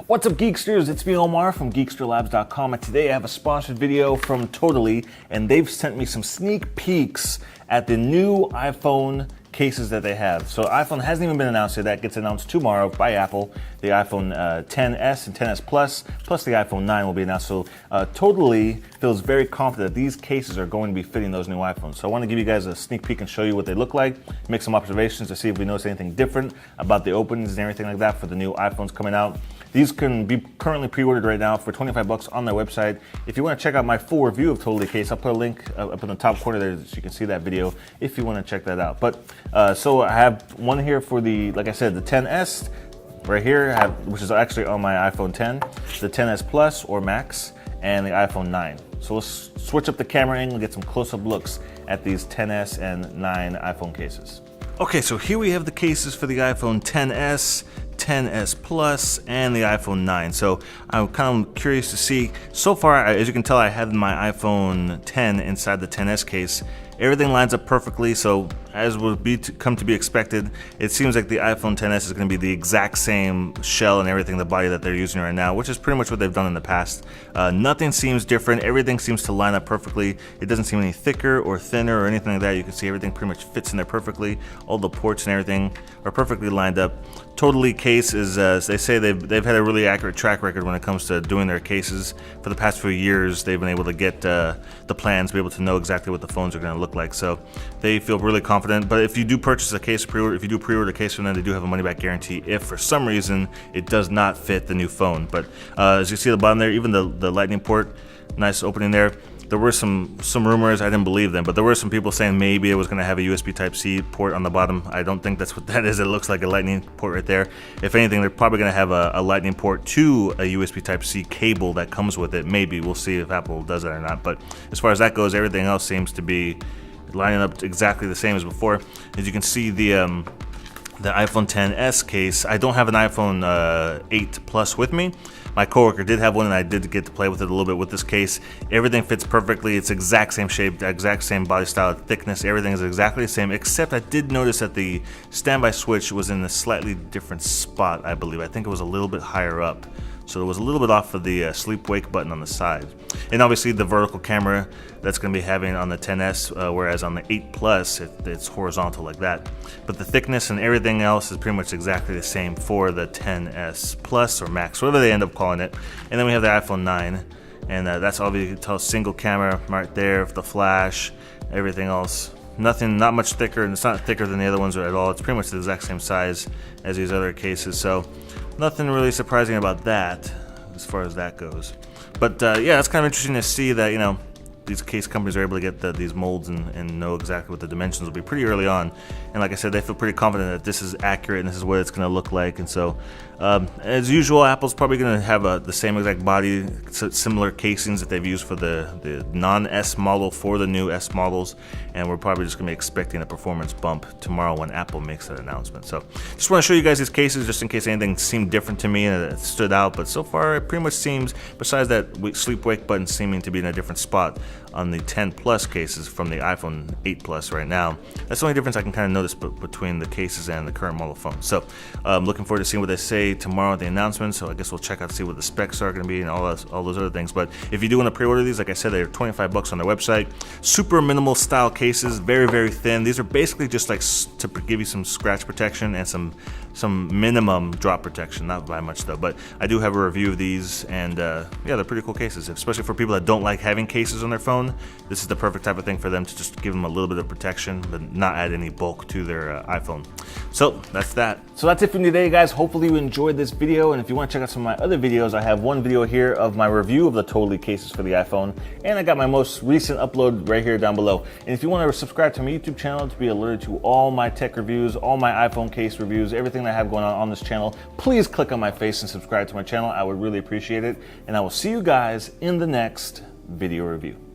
What's up, Geeksters? It's me, Omar from GeeksterLabs.com, and today I have a sponsored video from Totallee, and they've sent me some sneak peeks at the new iPhone cases that they have. So iPhone hasn't even been announced yet. That gets announced tomorrow by Apple. The iPhone XS and XS Plus the iPhone 9 will be announced. So Totallee feels very confident that these cases are going to be fitting those new iPhones. So I want to give you guys a sneak peek and show you what they look like, make some observations to see if we notice anything different about the openings and everything like that for the new iPhones coming out. These can be currently pre-ordered right now for $25 on their website. If you want to check out my full review of Totallee Case, I'll put a link up in the top corner there so you can see that video if you want to check that out. But so I have one here for the, like I said, the XS right here, which is actually on my iPhone 10, the XS Plus or Max, and the iPhone 9. So let's switch up the camera angle and get some close-up looks at these XS and 9 iPhone cases. Okay, so here we have the cases for the iPhone XS, XS Plus, and the iPhone 9. So I'm kind of curious to see, so far, as you can tell, I have my iPhone 10 inside the XS case. Everything lines up perfectly, so as would come to be expected, it seems like the iPhone XS is going to be the exact same shell and everything, the body that they're using right now, which is pretty much what they've done in the past. Nothing seems different. Everything seems to line up perfectly. It doesn't seem any thicker or thinner or anything like that. You can see everything pretty much fits in there perfectly. All the ports and everything are perfectly lined up. Totallee Case is, they say they've had a really accurate track record when it comes to doing their cases. For the past few years, they've been able to get the plans, be able to know exactly what the phones are going to look like. So they feel really confident. But if you do purchase a case if you do pre-order a case from them, they do have a money-back guarantee if for some reason it does not fit the new phone. But as you see at the bottom there, even the lightning port, nice opening there. There were some rumors, I didn't believe them, but there were some people saying maybe it was going to have a USB Type-C port on the bottom. I don't think that's what that is. It looks like a lightning port right there. If anything, they're probably going to have a lightning port to a USB Type-C cable that comes with it. Maybe. We'll see if Apple does that or not. But as far as that goes, everything else seems to be lining up exactly the same as before. As you can see, the iPhone XS case, I don't have an iPhone 8 Plus with me. My coworker did have one, and I did get to play with it a little bit with this case. Everything fits perfectly. It's exact same shape, exact same body style, thickness. Everything is exactly the same, except I did notice that the standby switch was in a slightly different spot, I believe. I think it was a little bit higher up. So it was a little bit off of the sleep-wake button on the side. And obviously the vertical camera that's going to be having on the XS, whereas on the 8 Plus, it's horizontal like that. But the thickness and everything else is pretty much exactly the same for the XS Plus or Max, whatever they end up calling it. And then we have the iPhone 9, and that's obviously, you can tell, single camera right there, the flash, everything else. Not much thicker, and it's not thicker than the other ones at all. It's pretty much the exact same size as these other cases, so nothing really surprising about that as far as that goes. But yeah, it's kind of interesting to see that, you know, these case companies are able to get these molds and know exactly what the dimensions will be pretty early on. And like I said, they feel pretty confident that this is accurate and this is what it's going to look like. And so, as usual, Apple's probably going to have the same exact body, similar casings that they've used for the non-S model for the new S models. And we're probably just going to be expecting a performance bump tomorrow when Apple makes that announcement. So just want to show you guys these cases just in case anything seemed different to me and it stood out. But so far, it pretty much seems, besides that sleep-wake button seeming to be in a different spot on the 10 Plus cases from the iPhone 8 Plus right now, that's the only difference I can kind of notice between the cases and the current model phone. So I'm looking forward to seeing what they say tomorrow at the announcement. So I guess we'll check out to see what the specs are going to be and all those other things. But if you do want to pre-order these, like I said, they're $25 on their website. Super minimal style cases, very, very thin. These are basically just like to give you some scratch protection and some minimum drop protection, not by much though. But I do have a review of these, and yeah, they're pretty cool cases, especially for people that don't like having cases on their phone. This is the perfect type of thing for them to just give them a little bit of protection, but not add any bulk to their iPhone. So that's that. So that's it for today, guys. Hopefully you enjoyed this video, and if you want to check out some of my other videos, I have one video here of my review of the Totallee cases for the iPhone, and I got my most recent upload right here down below. And if you want to subscribe to my YouTube channel to be alerted to all my tech reviews, all my iPhone case reviews, everything that I have going on this channel, please click on my face and subscribe to my channel. I would really appreciate it, and I will see you guys in the next video review.